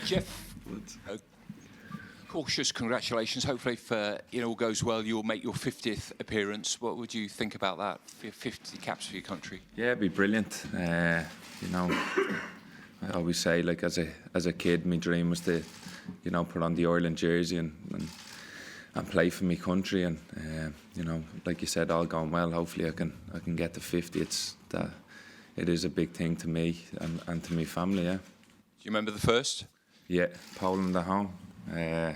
Jeff, cautious congratulations. Hopefully, if all goes well, you'll make your 50th appearance. What would you think about that? 50 caps for your country. Yeah, it'd be brilliant. I always say, like as a kid, my dream was to, put on the Ireland jersey and play for my country. And like you said, all going well. Hopefully, I can get to 50. It is a big thing to me and to my family. Yeah. Do you remember the first? Yeah, Poland at home. I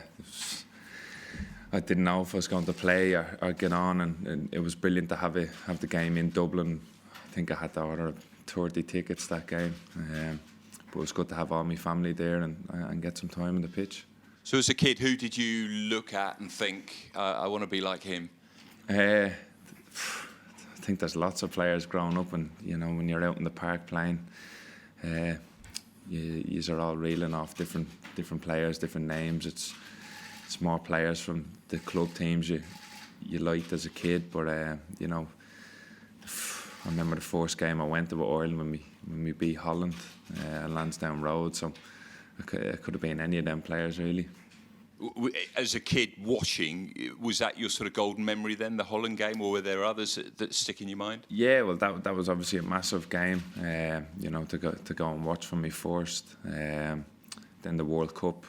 didn't know if I was going to play or get on, and it was brilliant to have the game in Dublin. I think I had to order 30 tickets that game, but it was good to have all my family there and get some time on the pitch. So as a kid, who did you look at and think, I want to be like him? I think there's lots of players growing up, and when you're out in the park playing, you are all reeling off different players, different names. It's more players from the club teams you liked as a kid. But I remember the first game I went to with Ireland when we beat Holland at Lansdowne Road. So it could have been any of them players really. As a kid watching, was that your sort of golden memory then, the Holland game, or were there others that stick in your mind? Yeah, well, that was obviously a massive game, to go and watch for me first. Then the World Cup,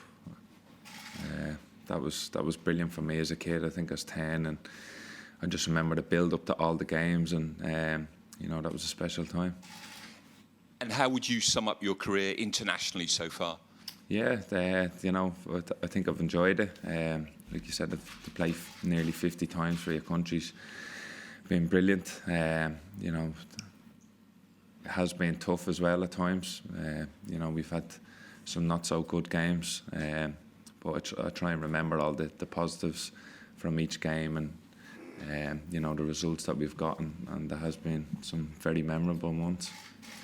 that was brilliant for me as a kid. I think I was 10, and I just remember the build up to all the games, and that was a special time. And how would you sum up your career internationally so far? Yeah, I think I've enjoyed it. Like you said, to play nearly 50 times for your country's been brilliant. It has been tough as well at times. We've had some not so good games, but I try and remember all the positives from each game, and the results that we've gotten, and there has been some very memorable ones.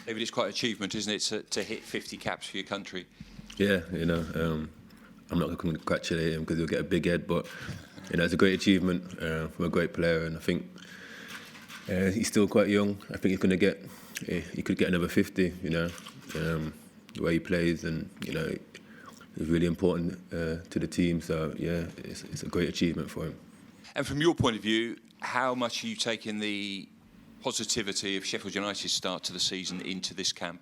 David, it's quite an achievement, isn't it, to hit 50 caps for your country? Yeah, I'm not going to congratulate him because he'll get a big head, but it's a great achievement from a great player, and I think he's still quite young. I think he could get another 50. The way he plays, and he's really important to the team. So yeah, it's a great achievement for him. And from your point of view, how much are you taking the positivity of Sheffield United's start to the season into this camp?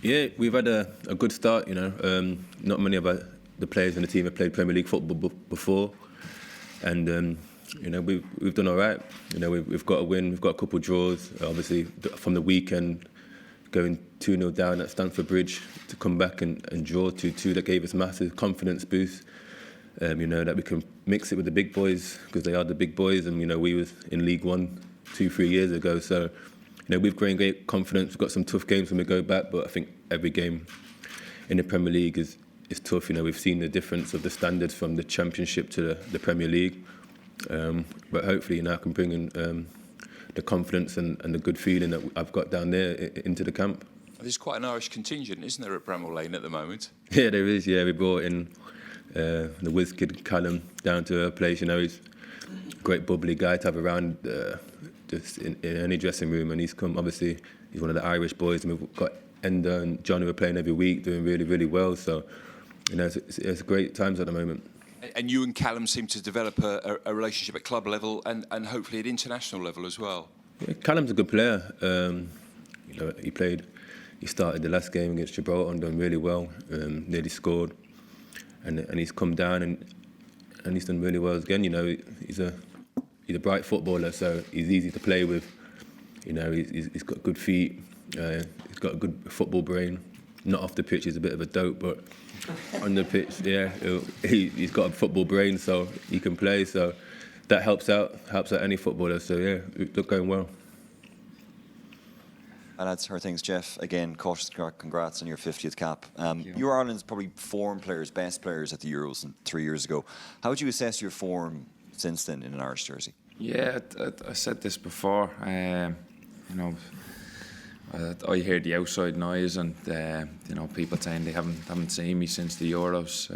Yeah, we've had a good start. Not many of the players in the team have played Premier League football before, and we've done all right. We've got a win, we've got a couple of draws. Obviously, from the weekend, going 2-0 down at Stamford Bridge to come back and draw 2-2, that gave us massive confidence boost. That we can mix it with the big boys, because they are the big boys, and we was in League One 2-3 years ago. So we've gained great confidence. We've got some tough games when we go back, but I think every game in the Premier League is tough. We've seen the difference of the standards from the Championship to the Premier League. But hopefully I can bring in the confidence and the good feeling that I've got down there into the camp. There's quite an Irish contingent, isn't there, at Bramall Lane at the moment? Yeah, there is. Yeah, we brought in the whiz kid Callum down to our place. He's a great bubbly guy to have around just in any dressing room, and he's come. Obviously, he's one of the Irish boys, and we've got Enda and John who are playing every week, doing really, really well. So, it's great times at the moment. And you and Callum seem to develop a relationship at club level and hopefully at international level as well. Yeah, Callum's a good player. He started the last game against Gibraltar and done really well. Nearly scored, and he's come down and he's done really well again. He's a bright footballer, so he's easy to play with. He's got good feet. He's got a good football brain. Not off the pitch, he's a bit of a dope, but on the pitch, yeah, he's got a football brain, so he can play. So that helps out any footballer. So yeah, they're going well. And that's her things, Jeff. Again, cautious congrats on your 50th cap. You were Ireland's probably best players at the Euros 3 years ago. How would you assess your form since then in an Irish jersey? Yeah, I said this before. I hear the outside noise, and people saying they haven't seen me since the Euros.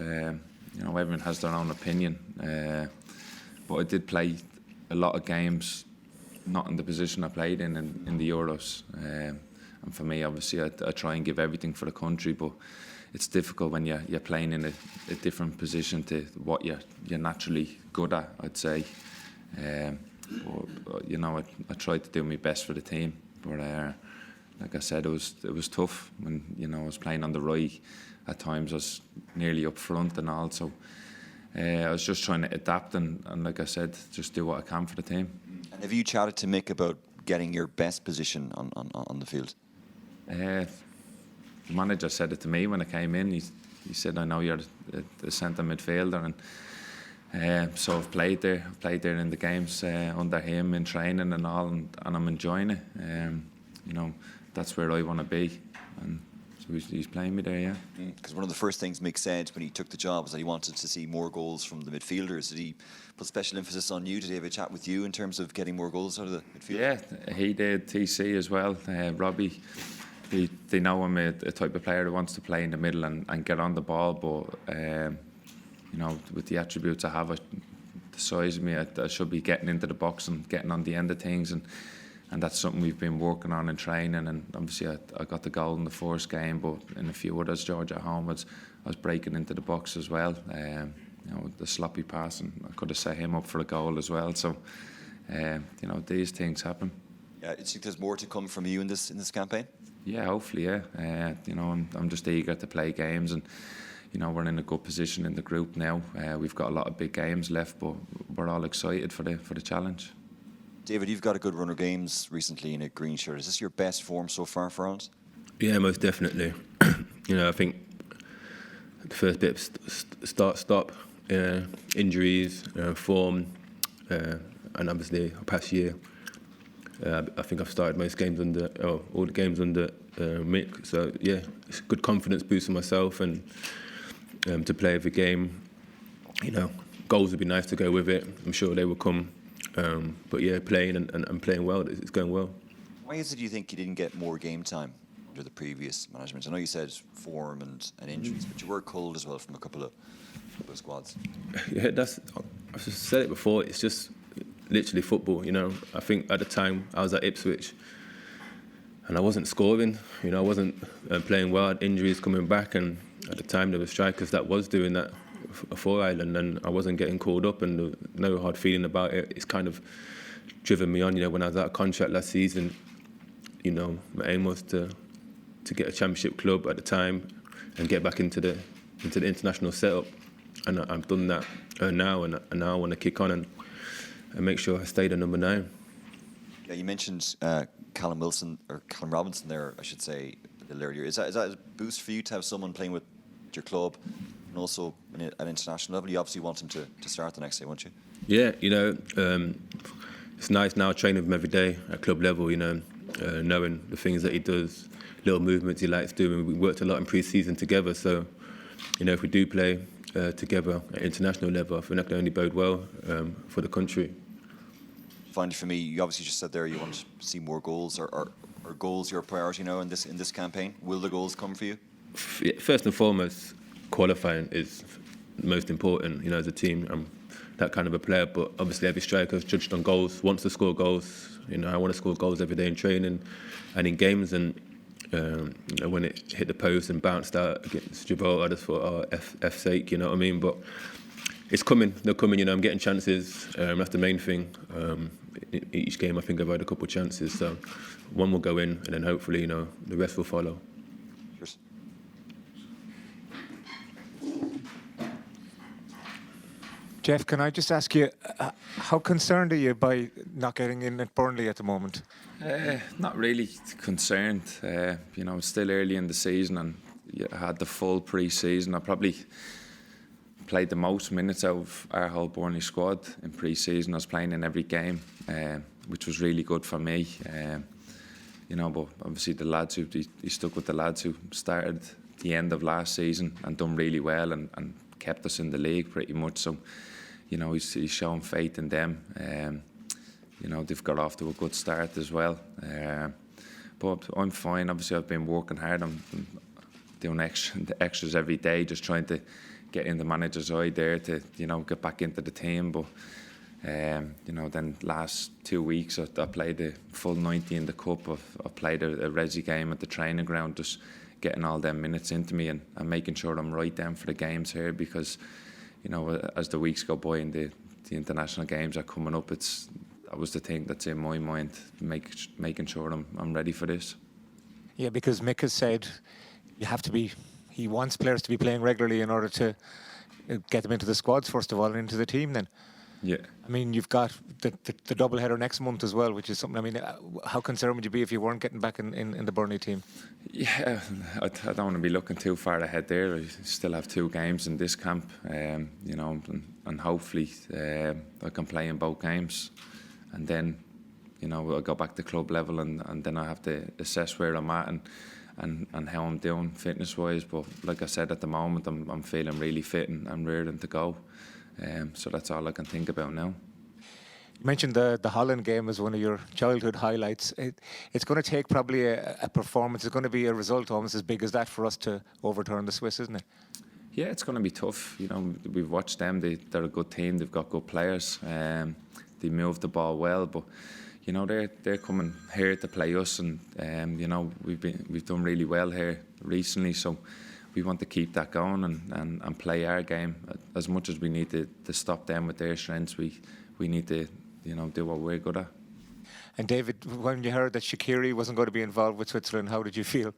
Everyone has their own opinion, but I did play a lot of games not in the position I played in the Euros. And for me, obviously, I try and give everything for the country, but it's difficult when you're playing in a different position to what you're naturally good at, I'd say. But, you know, I tried to do my best for the team, but like I said, it was tough when, you know, I was playing on the right. At times I was nearly up front and all, so I was just trying to adapt and like I said, just do what I can for the team. And have you chatted to Mick about getting your best position on the field? The manager said it to me when I came in. He said, I know you're the centre midfielder, and so I've played there in the games under him in training and all, and I'm enjoying it. You know, that's where I want to be, and so he's playing me there, yeah. Because one of the first things Mick said when he took the job was that he wanted to see more goals from the midfielders. Did he put special emphasis on you? Did he have a chat with you in terms of getting more goals out of the midfield? Yeah, he did. TC as well. Robbie, they know I'm a type of player that wants to play in the middle and get on the ball, but you know, with the attributes I have, the size of me, I should be getting into the box and getting on the end of things, and that's something we've been working on in training. And obviously I got the goal in the first game, but in a few others, George, at home, I was breaking into the box as well. You know, the sloppy pass, and I could have set him up for a goal as well. So, you know, these things happen. Yeah, do you think there's more to come from you in this campaign? Yeah, hopefully, yeah. You know, I'm just eager to play games, and you know, we're in a good position in the group now. We've got a lot of big games left, but we're all excited for the challenge. David, you've got a good run of games recently in a green shirt. Is this your best form so far for Ireland? Yeah, most definitely. You know, I think the first bit of start-stop, injuries, form, and obviously past year. I think I've started most games all the games under Mick. So yeah, it's good confidence boost for myself, and to play every game. You know, goals would be nice to go with it. I'm sure they will come. But yeah, playing and playing well, it's going well. Why is it you think you didn't get more game time under the previous management? I know you said form and injuries, but you were culled as well from a couple of squads. Yeah, I've just said it before. It's just literally football. You know, I think at the time I was at Ipswich, and I wasn't scoring. You know, I wasn't playing well. I had injuries coming back, and at the time there were strikers that was doing that for Ireland, and I wasn't getting called up, and there was no hard feeling about it. It's kind of driven me on. You know, when I was out of contract last season, you know, my aim was to get a championship club at the time and get back into the international setup, and I've done that now, and now I want to kick on and make sure I stay the number 9. Yeah, you mentioned Callum Robinson there, I should say, a little earlier. Is that a boost for you to have someone playing with your club and also at international level? You obviously want him to start the next day, won't you? Yeah, you know, it's nice now training with him every day at club level, you know, knowing the things that he does, little movements he likes doing. We worked a lot in pre-season together, so, you know, if we do play together at international level, I think that can only bode well for the country. Finally, for me, you obviously just said there you want to see more goals. Are goals your priority now in this campaign? Will the goals come for you? First and foremost, qualifying is most important. You know, as a team, I'm that kind of a player. But obviously, every striker is judged on goals. Wants to score goals. You know, I want to score goals every day in training and in games. And you know, when it hit the post and bounced out against Gibraltar, I just thought, oh, F's sake, you know what I mean? But it's coming. They're coming. You know, I'm getting chances. That's the main thing. Each game, I think I've had a couple of chances. So one will go in, and then hopefully, you know, the rest will follow. Cheers. Jeff, can I just ask you, how concerned are you by not getting in at Burnley at the moment? Not really concerned. You know, it's still early in the season, and I had the full pre-season. I probably played the most minutes out of our whole Burnley squad in pre-season. I was playing in every game, which was really good for me. You know, but obviously the lads he stuck with the lads who started the end of last season and done really well and kept us in the league pretty much. So, you know, he's shown faith in them. You know, they've got off to a good start as well. But I'm fine. Obviously, I've been working hard. I'm doing extras every day, just trying to get in the manager's eye there to, you know, get back into the team. But Then last 2 weeks I played the full 90 in the cup. I played a resi game at the training ground, just getting all them minutes into me and making sure I'm right down for the games here, because as the weeks go by and the international games are coming up, that was the thing that's in my mind, making sure I'm ready for this. Yeah, because Mick has said he wants players to be playing regularly in order to get them into the squads first of all and into the team then. Yeah. I mean, you've got the double header next month as well, which is something. I mean, how concerned would you be if you weren't getting back in the Burnley team? Yeah, I don't want to be looking too far ahead there. I still have 2 games in this camp, and hopefully I can play in both games, and then I'll go back to club level, and then I have to assess where I'm at and how I'm doing fitness wise. But like I said, at the moment I'm feeling really fit and I'm ready to go. So that's all I can think about now. You mentioned the Holland game as one of your childhood highlights. It's going to take probably a performance. It's going to be a result almost as big as that for us to overturn the Swiss, isn't it? Yeah, it's going to be tough. We've watched them. They're a good team. They've got good players. They move the ball well, but they're coming here to play us, and we've done really well here recently. So we want to keep that going and play our game. As much as we need to stop them with their strengths, we need to do what we're good at. And David, when you heard that Shaqiri wasn't going to be involved with Switzerland, how did you feel?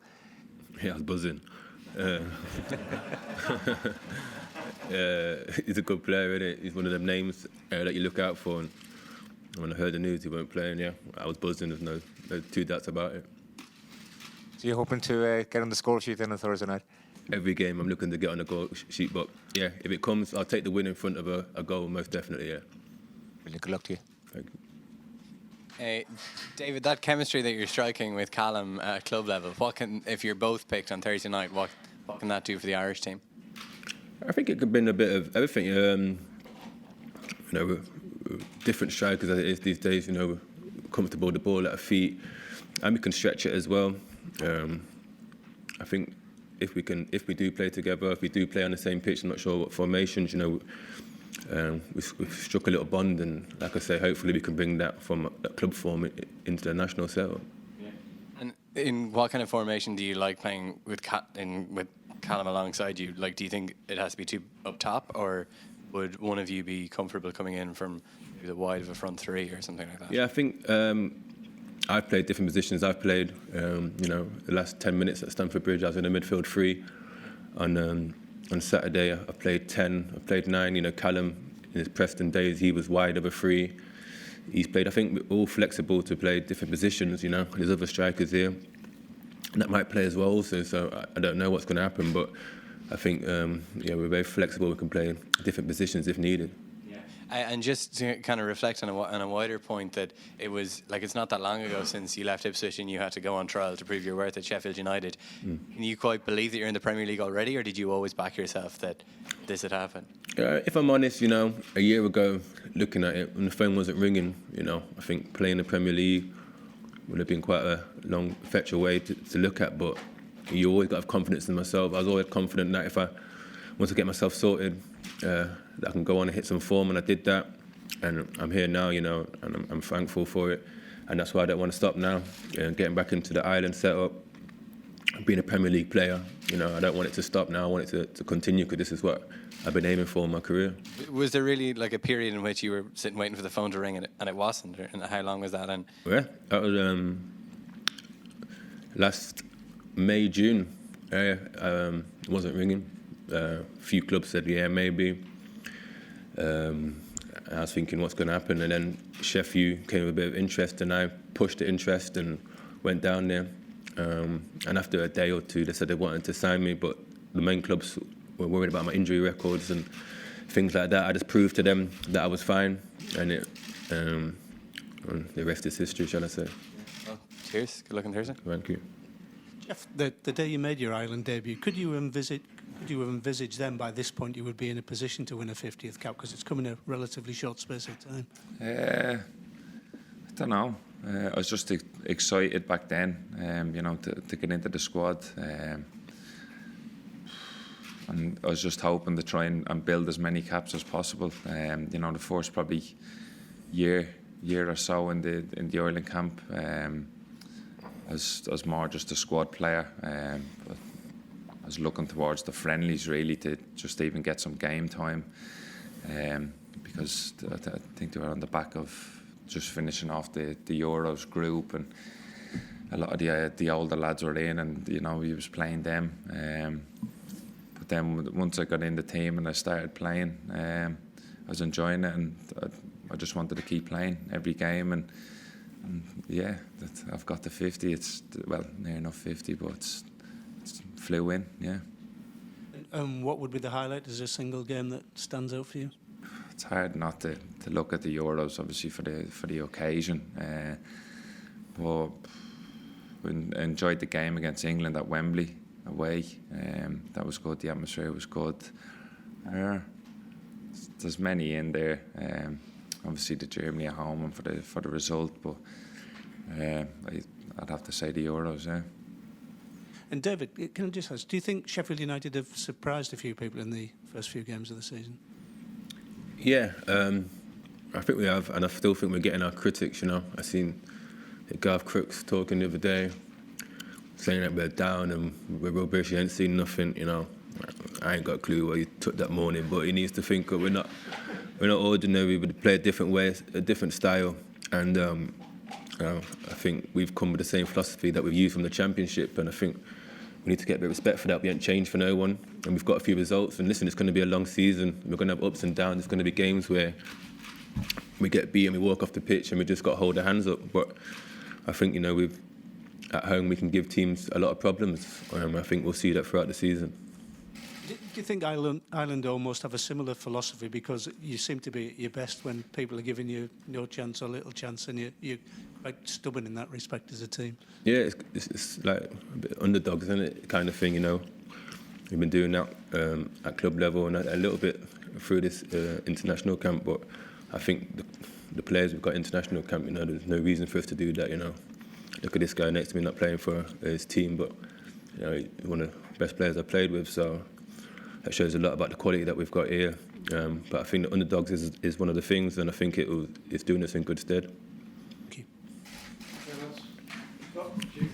Yeah, I was buzzing. He's a good player, isn't it? He's one of them names that you look out for. And when I heard the news he weren't playing, yeah, I was buzzing. There's no 2 doubts about it. So you're hoping to get on the score sheet then on Thursday night? Every game I'm looking to get on the goal sheet, but yeah, if it comes, I'll take the win in front of a goal, most definitely, yeah. Really good luck to you. Thank you. David, that chemistry that you're striking with Callum at club level, if you're both picked on Thursday night, what can that do for the Irish team? I think it could bring a bit of everything. Different strikers as it is these days. Comfortable with the ball at our feet, and we can stretch it as well. I think if we do play together, if we do play on the same pitch, I'm not sure what formations. We've struck a little bond, and like I say, hopefully we can bring that from that club form into the national setup. Yeah. And in what kind of formation do you like playing with Callum alongside you? Like, do you think it has to be 2 up top, or would one of you be comfortable coming in from maybe the wide of a front 3 or something like that? Yeah, I think I've played different positions. I've played, the last 10 minutes at Stamford Bridge, I was in the midfield 3. On Saturday, I played 10. I played 9. Callum, in his Preston days, he was wide of a 3. He's played, I think, we're all flexible to play different positions. There's other strikers here that might play as well also. So I don't know what's going to happen, but I think, we're very flexible. We can play different positions if needed. And just to kind of reflect on a wider point, that it was like it's not that long ago since you left Ipswich and you had to go on trial to prove your worth at Sheffield United. Can you quite believe that you're in the Premier League already, or did you always back yourself that this had happened? If I'm honest, a year ago, looking at it, when the phone wasn't ringing, I think playing the Premier League would have been quite a long fetch away to look at, but you always got to have confidence in myself. I was always confident that if I want to get myself sorted, that I can go on and hit some form, and I did that, and I'm here now, and I'm thankful for it, and that's why I don't want to stop now. Getting back into the island setup, being a Premier League player, I don't want it to stop now. I want it to continue, because this is what I've been aiming for in my career. Was there really like a period in which you were sitting waiting for the phone to ring and it wasn't? And how long was that? And yeah, that was last May, June. It wasn't ringing. A few clubs said, yeah, maybe. I was thinking, what's going to happen? And then Sheffield came with a bit of interest, and I pushed the interest and went down there. And after a day or 2, they said they wanted to sign me, but the main clubs were worried about my injury records and things like that. I just proved to them that I was fine, and the rest is history, shall I say. well, cheers. Good luck on Thursday. Thank you. Jeff, the day you made your Ireland debut, could you envisage then by this point you would be in a position to win a 50th cap, because it's come in a relatively short space of time? I don't know. I was just excited back then, to get into the squad. And I was just hoping to try and build as many caps as possible. The first probably year or so in the Ireland camp. As more just a squad player. But I was looking towards the friendlies really to just even get some game time, because I think they were on the back of just finishing off the Euros group, and a lot of the older lads were in, and he was playing them. But then once I got in the team and I started playing, I was enjoying it, and I just wanted to keep playing every game, and yeah, I've got the 50. It's near enough 50, but it's flew in. Yeah. What would be the highlight? Is there a single game that stands out for you? It's hard not to look at the Euros, obviously for the occasion. But we enjoyed the game against England at Wembley away. That was good. The atmosphere was good. There's many in there. Obviously the Germany at home and for the result, but I'd have to say the Euros. Yeah. And David, can I just ask, do you think Sheffield United have surprised a few people in the first few games of the season? Yeah, I think we have, and I still think we're getting our critics. I seen Garth Crooks talking the other day, saying that we're down and we're rubbish. He ain't seen nothing. I ain't got a clue what he took that morning, but he needs to think that we're not ordinary. We play a different way, a different style, and I think we've come with the same philosophy that we've used from the Championship, and I think we need to get a bit of respect for that. We ain't changed for no one, and we've got a few results. And listen, it's going to be a long season. We're going to have ups and downs. There's going to be games where we get beat and we walk off the pitch and we just got to hold our hands up. But I think we've at home we can give teams a lot of problems. I think we'll see that throughout the season. Do you think Ireland almost have a similar philosophy, because you seem to be at your best when people are giving you no chance or little chance, and you're quite stubborn in that respect as a team? Yeah, it's like a bit underdogs, isn't it, kind of thing, We've been doing that at club level and a little bit through this international camp, but I think the players we've got international camp, there's no reason for us to do that, Look at this guy next to me not playing for his team, but he's one of the best players I've played with, so that shows a lot about the quality that we've got here. But I think the underdogs is one of the things, and I think it's doing us in good stead. Thank you.